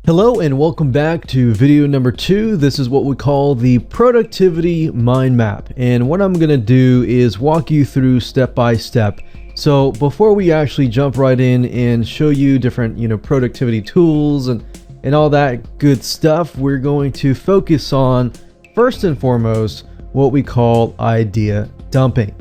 Hello and welcome back to video number 2. This is what we call the productivity mind map. And what I'm going to do is walk you through step by step. So before we actually jump right in and show you different, productivity tools and all that good stuff, we're going to focus on first and foremost what we call idea dumping.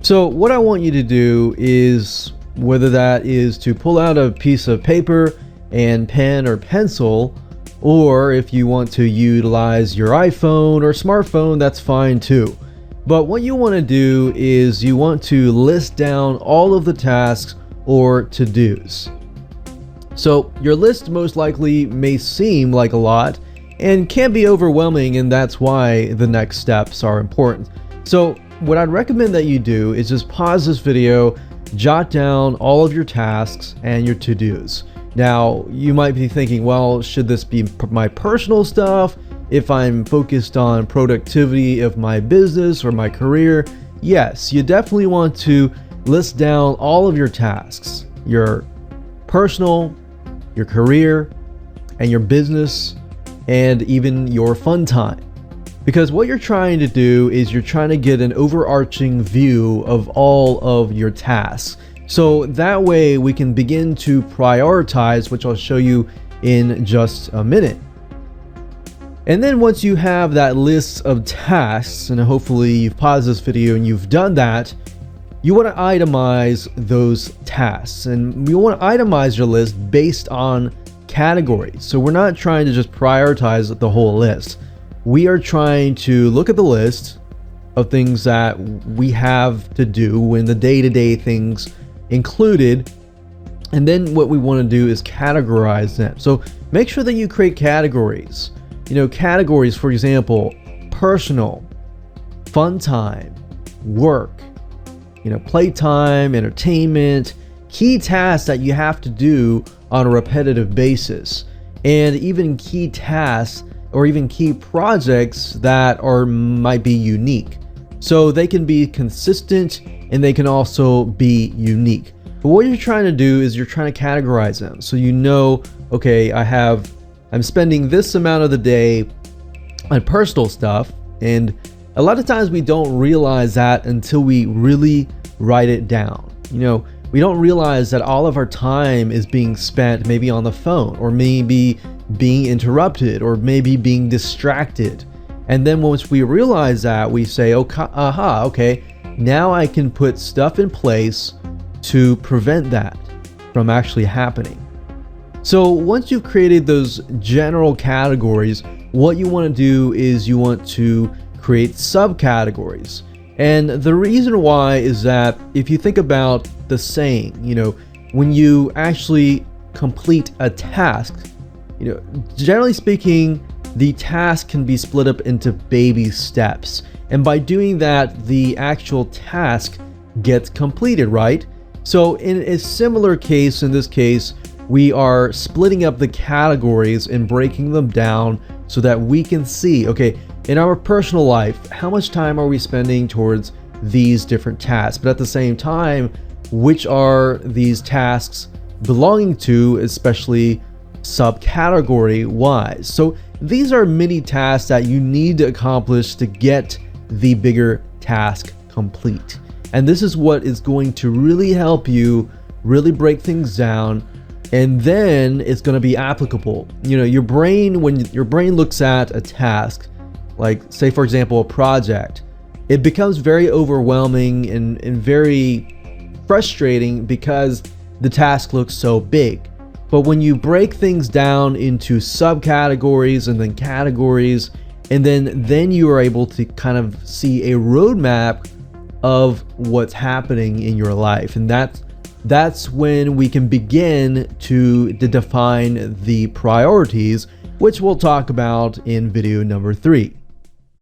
So what I want you to do is, whether that is to pull out a piece of paper and pen or pencil, or if you want to utilize your iPhone or smartphone, that's fine too. But what you want to do is you want to list down all of the tasks or to-dos. So your list most likely may seem like a lot and can be overwhelming, and that's why the next steps are important. So what I'd recommend that you do is just pause this video, jot down all of your tasks and your to-dos. Now, you might be thinking, well, should this be my personal stuff if I'm focused on productivity of my business or my career? Yes, you definitely want to list down all of your tasks, your personal, your career, and your business, and even your fun time. Because what you're trying to do is you're trying to get an overarching view of all of your tasks. So that way we can begin to prioritize, which I'll show you in just a minute. And then once you have that list of tasks, and hopefully you've paused this video and you've done that, you want to itemize those tasks. And you want to itemize your list based on categories. So we're not trying to just prioritize the whole list. We are trying to look at the list of things that we have to do in the day-to-day things included, and then what we want to do is categorize them. So make sure that you create categories. Categories, for example, personal, fun time, work, playtime, entertainment, key tasks that you have to do on a repetitive basis, and even key tasks or even key projects that might be unique. So they can be consistent and they can also be unique. But what you're trying to do is you're trying to categorize them. So okay, I'm spending this amount of the day on personal stuff, and a lot of times we don't realize that until we really write it down. We don't realize that all of our time is being spent maybe on the phone, or maybe being interrupted, or maybe being distracted. And then once we realize that, we say, okay, now I can put stuff in place to prevent that from actually happening. So once you've created those general categories, what you want to do is you want to create subcategories. And the reason why is that if you think about the saying, when you actually complete a task, generally speaking, the task can be split up into baby steps. And by doing that, the actual task gets completed, right? So in a similar case, in this case, we are splitting up the categories and breaking them down so that we can see, okay, in our personal life, how much time are we spending towards these different tasks? But at the same time, which are these tasks belonging to, especially subcategory wise? So these are mini tasks that you need to accomplish to get the bigger task complete. And this is what is going to really help you really break things down, and then it's going to be applicable. Your brain, when your brain looks at a task, like say for example a project, it becomes very overwhelming and very frustrating because the task looks so big. But when you break things down into subcategories and then categories, and then you are able to kind of see a roadmap of what's happening in your life. And that's when we can begin to define the priorities, which we'll talk about in video number 3.